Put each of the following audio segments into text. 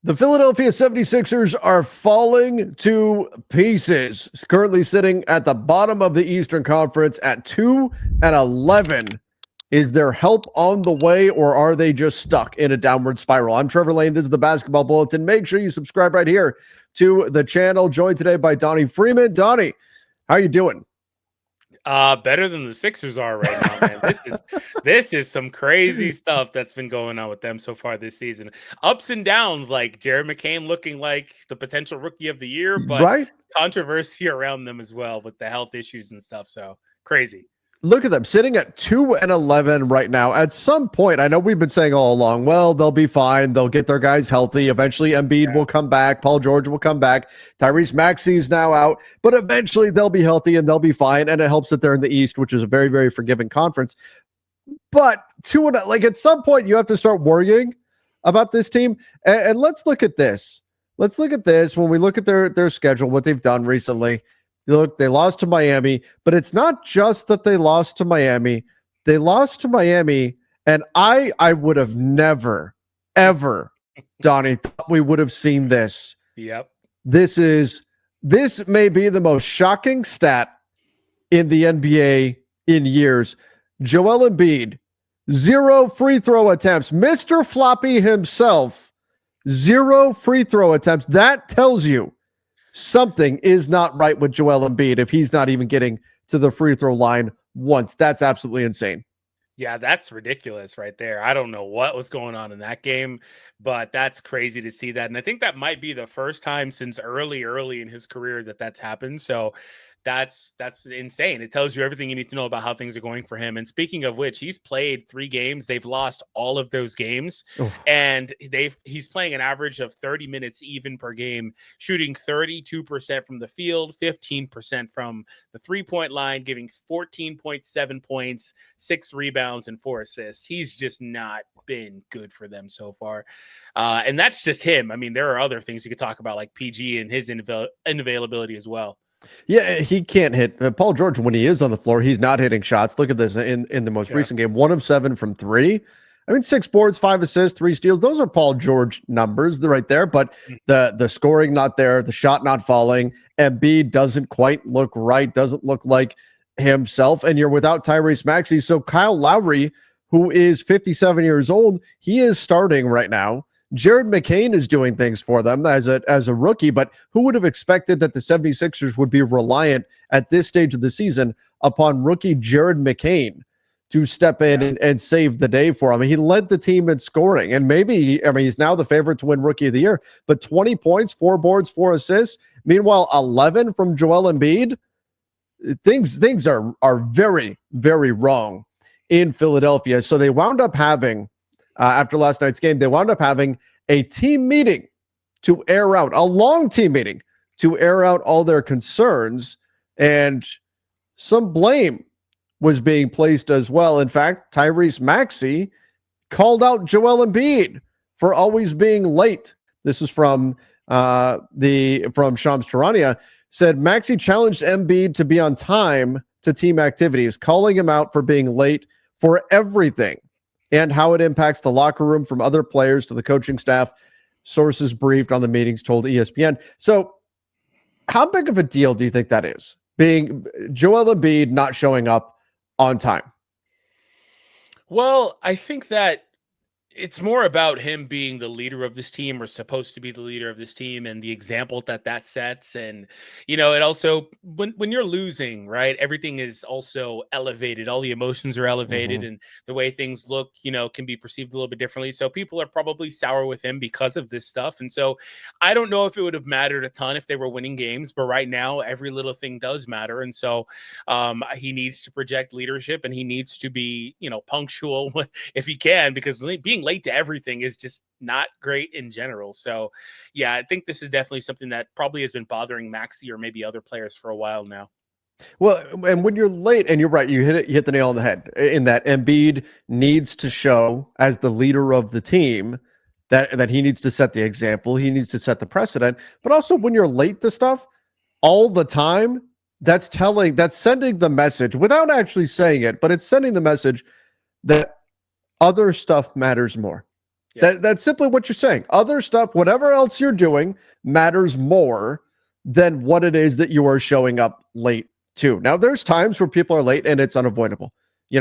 The Philadelphia 76ers are falling to pieces. It's currently sitting at the bottom of the Eastern Conference at 2-11. Is there help on the way, or are they just stuck in a downward spiral? I'm Trevor Lane. This is the Basketball Bulletin. Make sure you subscribe right here to the channel. Joined today by Donnie Freeman. Donnie, how are you doing? Better than the Sixers are right now, man. This is some crazy stuff that's been going on with them so far this season. Ups and downs, like Jared McCain looking like the potential rookie of the year, but Right? controversy around them as well with the health issues and stuff. So crazy. Look at them sitting at 2-11 right now. At some point, I know we've been saying all along, well, they'll be fine. They'll get their guys healthy. Eventually, Embiid will come back. Paul George will come back. Tyrese Maxey is now out, but eventually they'll be healthy and they'll be fine. And it helps that they're in the East, which is a very, very forgiving conference. But at some point, you have to start worrying about this team. And let's look at this. Let's look at this when we look at their schedule, what they've done recently. Look, they lost to Miami, but it's not just that they lost to Miami. They lost to Miami, and I would have never, ever, Donnie, thought we would have seen this. Yep. This may be the most shocking stat in the NBA in years. Joel Embiid, 0 free throw attempts. Mr. Floppy himself, 0 free throw attempts. That tells you something is not right with Joel Embiid if he's not even getting to the free throw line once. That's absolutely insane. Yeah, that's ridiculous right there. I don't know what was going on in that game, but that's crazy to see that. And I think that might be the first time since early in his career that that's happened. So that's insane. It tells you everything you need to know about how things are going for him. And speaking of which, he's played 3 games. They've lost all of those games. Oh. And he's playing an average of 30 minutes even per game, shooting 32% from the field, 15% from the 3-point line, giving 14.7 points, 6 rebounds, and 4 assists. He's just not been good for them so far. And that's just him. I mean, there are other things you could talk about, like PG and his unavailability as well. Yeah, he can't hit. Paul George, when he is on the floor, he's not hitting shots. Look at this in the most recent game, 1 of 7 from 3. I mean, 6 boards, 5 assists, 3 steals. Those are Paul George numbers. They're right there, but the scoring not there, the shot not falling. Embiid doesn't quite look right, doesn't look like himself, and you're without Tyrese Maxey. So Kyle Lowry, who is 57 years old, he is starting right now. Jared McCain is doing things for them as a rookie, but who would have expected that the 76ers would be reliant at this stage of the season upon rookie Jared McCain to step in and save the day for him? He led the team in scoring, and he's now the favorite to win Rookie of the Year, but 20 points, 4 boards, 4 assists. Meanwhile, 11 from Joel Embiid. Things are very, very wrong in Philadelphia. So they wound up having, after last night's game, they wound up having a team meeting to air out, a long team meeting to air out all their concerns, and some blame was being placed as well. In fact, Tyrese Maxey called out Joel Embiid for always being late. This is from Shams Charania, said Maxey challenged Embiid to be on time to team activities, calling him out for being late for everything and how it impacts the locker room from other players to the coaching staff. Sources briefed on the meetings told ESPN. So how big of a deal do you think that is, being Joel Embiid not showing up on time? Well, I think that it's more about him being the leader of this team, or supposed to be the leader of this team, and the example that sets. And, it also, when you're losing, right, everything is also elevated. All the emotions are elevated, and the way things look, can be perceived a little bit differently. So people are probably sour with him because of this stuff. And so I don't know if it would have mattered a ton if they were winning games, but right now every little thing does matter. And so he needs to project leadership, and he needs to be, punctual if he can, because being late to everything is just not great in general. So yeah, I think this is definitely something that probably has been bothering Maxi or maybe other players for a while now. Well, and when you're late, and you're right, you hit the nail on the head in that Embiid needs to show as the leader of the team that he needs to set the example. He needs to set the precedent. But also when you're late to stuff all the time, that's sending the message without actually saying it, but it's sending the message that other stuff matters more. Yeah. That's simply what you're saying. Other stuff, whatever else you're doing, matters more than what it is that you are showing up late to. Now, there's times where people are late and it's unavoidable.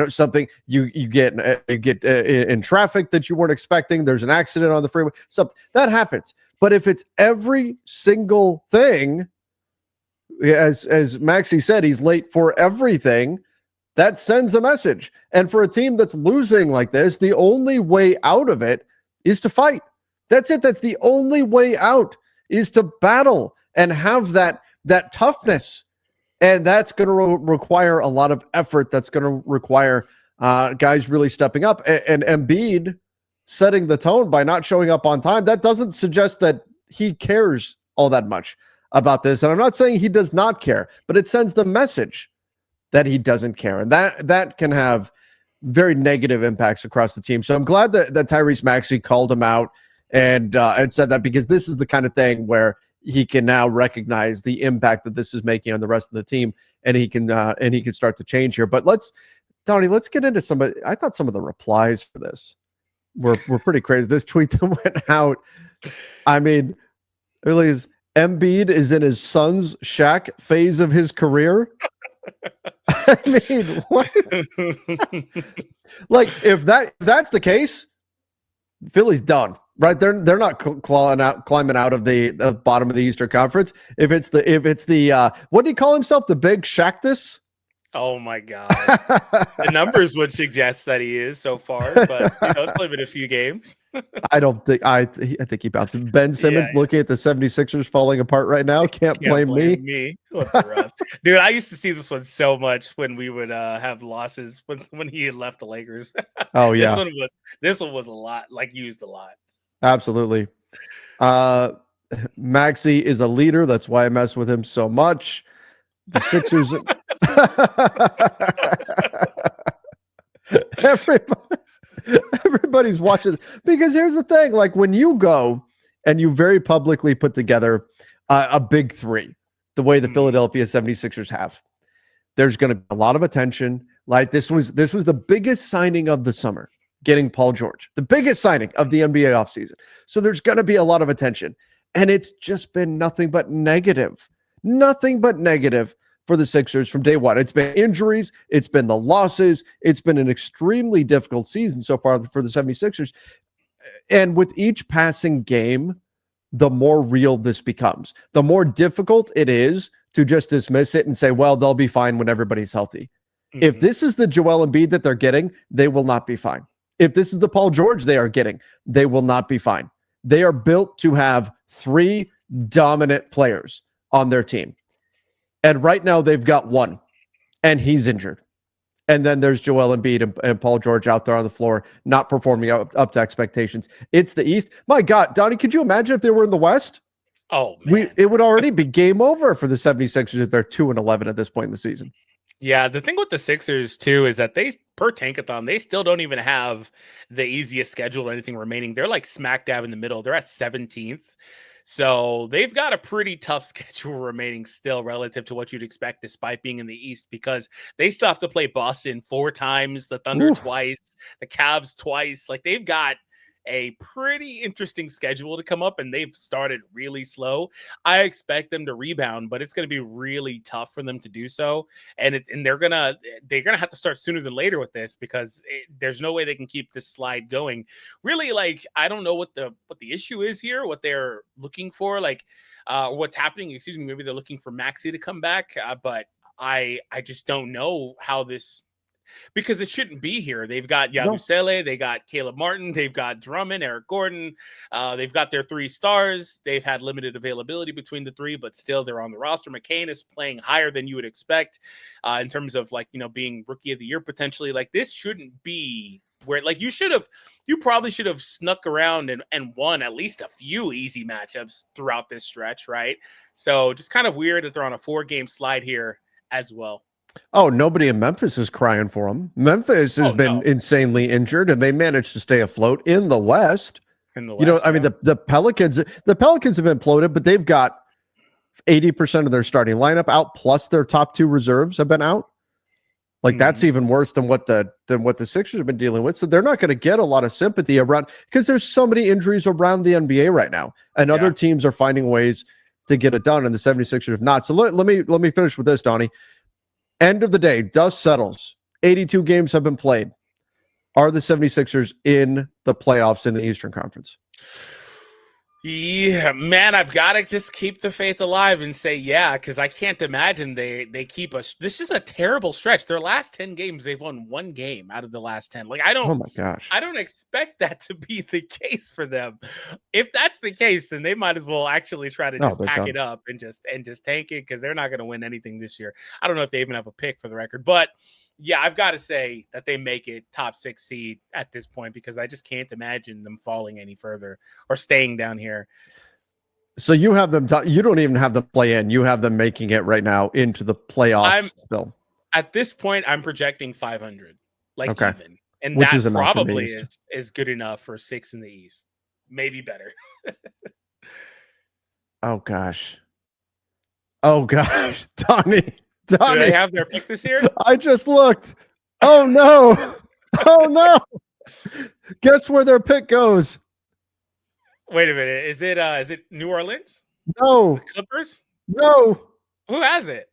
Something you get in traffic that you weren't expecting. There's an accident on the freeway. Something that happens. But if it's every single thing, as Maxey said, he's late for everything. That sends a message. And for a team that's losing like this, the only way out of it is to fight. That's it. That's the only way out, is to battle and have that toughness. And that's going to require a lot of effort. That's going to require guys really stepping up. And Embiid setting the tone by not showing up on time, that doesn't suggest that he cares all that much about this. And I'm not saying he does not care, but it sends the message that he doesn't care. And that can have very negative impacts across the team. So I'm glad that Tyrese Maxey called him out and said that, because this is the kind of thing where he can now recognize the impact that this is making on the rest of the team, and he can start to change here. But Donnie, let's get into some. I thought some of the replies for this were pretty crazy. This tweet that went out, I mean, really, is Embiid is in his son's Shaq phase of his career. I mean, what? Like, if that's the case, Philly's done. Right, they're not climbing out of the bottom of the Eastern Conference. If it's the what do you call himself? The Big Shaqtus? Oh my God, the numbers would suggest that he is so far, but it's only been a few games. I think he bounced. Ben Simmons looking at the 76ers falling apart right now. Can't blame me. Dude, I used to see this one so much when we would have losses when he had left the Lakers. Oh yeah, this one was a lot, like, used a lot. Absolutely. Maxi is a leader. That's why I mess with him so much. The Sixers. Everybody's watching, because here's the thing. Like, when you go and you very publicly put together a big three, the way the Philadelphia 76ers have, there's going to be a lot of attention. Like, this was the biggest signing of the summer. Getting Paul George, the biggest signing of the NBA offseason. So there's going to be a lot of attention. And it's just been nothing but negative for the Sixers from day one. It's been injuries. It's been the losses. It's been an extremely difficult season so far for the 76ers. And with each passing game, the more real this becomes, the more difficult it is to just dismiss it and say, well, they'll be fine when everybody's healthy. Mm-hmm. If this is the Joel Embiid that they're getting, they will not be fine. If this is the Paul George they are getting, they will not be fine. They are built to have three dominant players on their team. And right now they've got one, and he's injured. And then there's Joel Embiid and Paul George out there on the floor, not performing up to expectations. It's the East. My God, Donnie, could you imagine if they were in the West? Oh, man. It would already be game over for the 76ers if they're 2-11 at this point in the season. Yeah, the thing with the Sixers, too, is that per tankathon, they still don't even have the easiest schedule or anything remaining. They're like smack dab in the middle. They're at 17th. So they've got a pretty tough schedule remaining still relative to what you'd expect, despite being in the East, because they still have to play Boston 4 times, the Thunder twice, the Cavs twice. Like, they've got a pretty interesting schedule to come up, and they've started really slow. I expect them to rebound, but it's going to be really tough for them to do so. And they're gonna have to start sooner than later with this, because there's no way they can keep this slide going. Really, like, I don't know what the issue is here, what they're looking for, like what's happening. Excuse me, maybe they're looking for Maxi to come back, but I just don't know how this. Because it shouldn't be here. They've got Yabusele, they got Caleb Martin, they've got Drummond, Eric Gordon, they've got their 3 stars. They've had limited availability between the 3, but still they're on the roster. McCain is playing higher than you would expect in terms of, like, being rookie of the year potentially. Like, this shouldn't be where, like, you probably should have snuck around and won at least a few easy matchups throughout this stretch, right? So just kind of weird that they're on a 4-game slide here as well. Oh, nobody in Memphis is crying for him. Memphis has been insanely injured, and they managed to stay afloat in the West. I mean, the Pelicans have imploded, but they've got 80% of their starting lineup out, plus their top 2 reserves have been out. Like that's even worse than what the Sixers have been dealing with. So they're not going to get a lot of sympathy around because there's so many injuries around the NBA right now, and other teams are finding ways to get it done, and the 76ers have not. So let me finish with this, Donnie. End of the day, dust settles. 82 games have been played. Are the 76ers in the playoffs in the Eastern Conference? Yeah, man, I've got to just keep the faith alive and say yeah, because I can't imagine they keep us. This is a terrible stretch. Their last 10 games, they've won one game out of the last 10. Like Oh my gosh, I don't expect that to be the case for them. If that's the case, then they might as well actually try to just pack it up and just tank it, because they're not going to win anything this year. I don't know if they even have a pick for the record, but yeah, I've got to say that they make it top 6 seed at this point, because I just can't imagine them falling any further or staying down here. So you have them, you don't even have them play in. You have them making it right now into the playoffs still. At this point, I'm projecting 500, like even. And which that is probably is good enough for 6 in the East. Maybe better. Oh gosh, Donnie. Do they have their pick this year? I just looked. Oh no. Oh no. Guess where their pick goes? Wait a minute. Is it New Orleans? No. The Clippers? No. Who has it?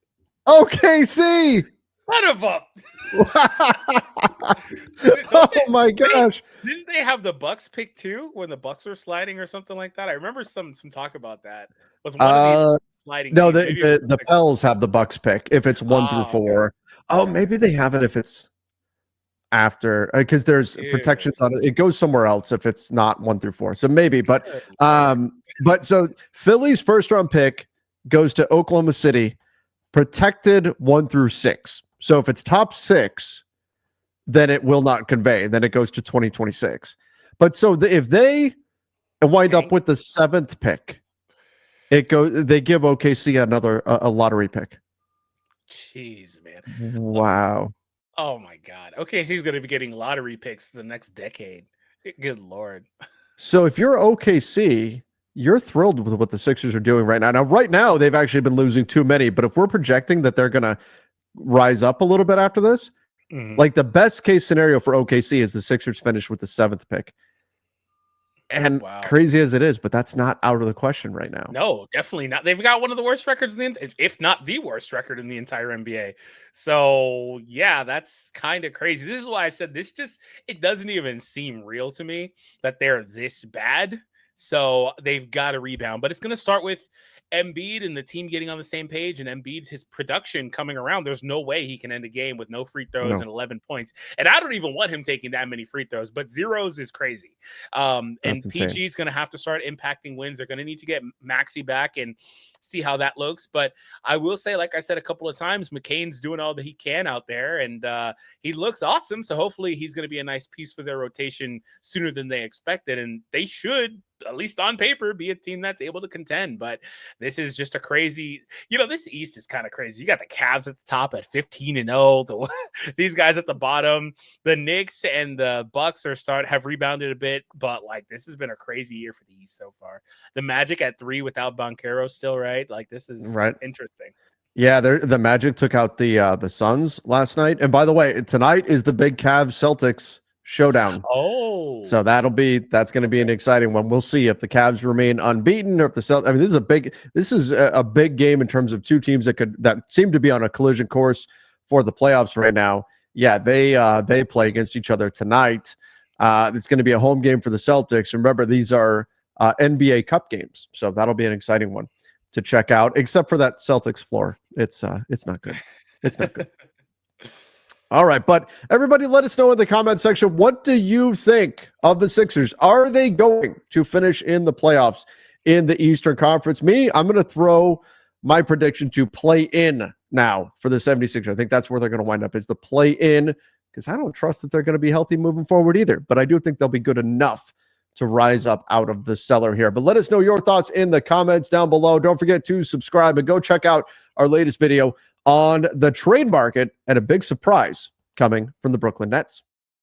OKC. Son of a Oh my gosh. Didn't they have the Bucks pick too when the Bucks were sliding or something like that? I remember some talk about that. Was one of these sliding no, games. the Pels have the Bucks pick if it's 1 through 4. Okay. Oh, maybe they have it if it's after, because there's protections on it. It goes somewhere else if it's not 1 through 4. So maybe, but so Philly's first round pick goes to Oklahoma City, protected 1 through 6. So if it's top 6, then it will not convey. Then it goes to 2026. But so if they wind up with the 7th pick, they give OKC another a lottery pick. Jeez, man. Wow. Oh my God. OKC's going to be getting lottery picks the next decade. Good Lord. So if you're OKC, you're thrilled with what the Sixers are doing right now. Now, right now, they've actually been losing too many, but if we're projecting that they're going to rise up a little bit after this, like the best case scenario for OKC is the Sixers finish with the 7th pick. And crazy as it is, but that's not out of the question right now. No, definitely not. They've got one of the worst records if not the worst record in the entire NBA. So yeah, that's kind of crazy. This is why I said it doesn't even seem real to me that they're this bad. So they've got to rebound, but it's going to start with Embiid and the team getting on the same page, and Embiid's his production coming around. There's no way he can end a game with no free throws and 11 points. And I don't even want him taking that many free throws, but zeros is crazy. And PG is going to have to start impacting wins. They're going to need to get Maxey back and see how that looks. But I will say, like I said a couple of times, McCain's doing all that he can out there, and he looks awesome. So hopefully he's going to be a nice piece for their rotation sooner than they expected. And they should, at least on paper, be a team that's able to contend. But this is just a crazy, this East is kind of crazy. You got the Cavs at the top at 15-0. These guys at the bottom, the Knicks and the Bucks have rebounded a bit, but like this has been a crazy year for the East so far. The Magic at 3 without Banchero still, right? Like this is interesting. Yeah, the Magic took out the Suns last night. And by the way, tonight is the big Cavs Celtics showdown. Oh, so that's going to be an exciting one. We'll see if the Cavs remain unbeaten or if the Celtics. I mean, this is a big game in terms of two teams that seem to be on a collision course for the playoffs right now. Yeah, they play against each other tonight. It's going to be a home game for the Celtics. Remember, these are NBA Cup games, so that'll be an exciting one to check out. Except for that Celtics floor, it's not good. It's not good. All right, but everybody let us know in the comment section, what do you think of the Sixers? Are they going to finish in the playoffs in the Eastern Conference? I'm going to throw my prediction to play in now for the 76ers. I think that's where they're going to wind up, is the play in, because I don't trust that they're going to be healthy moving forward either, but I do think they'll be good enough to rise up out of the cellar here. But let us know your thoughts in the comments down below. Don't forget to subscribe and go check out our latest video on the trade market and a big surprise coming from the Brooklyn Nets.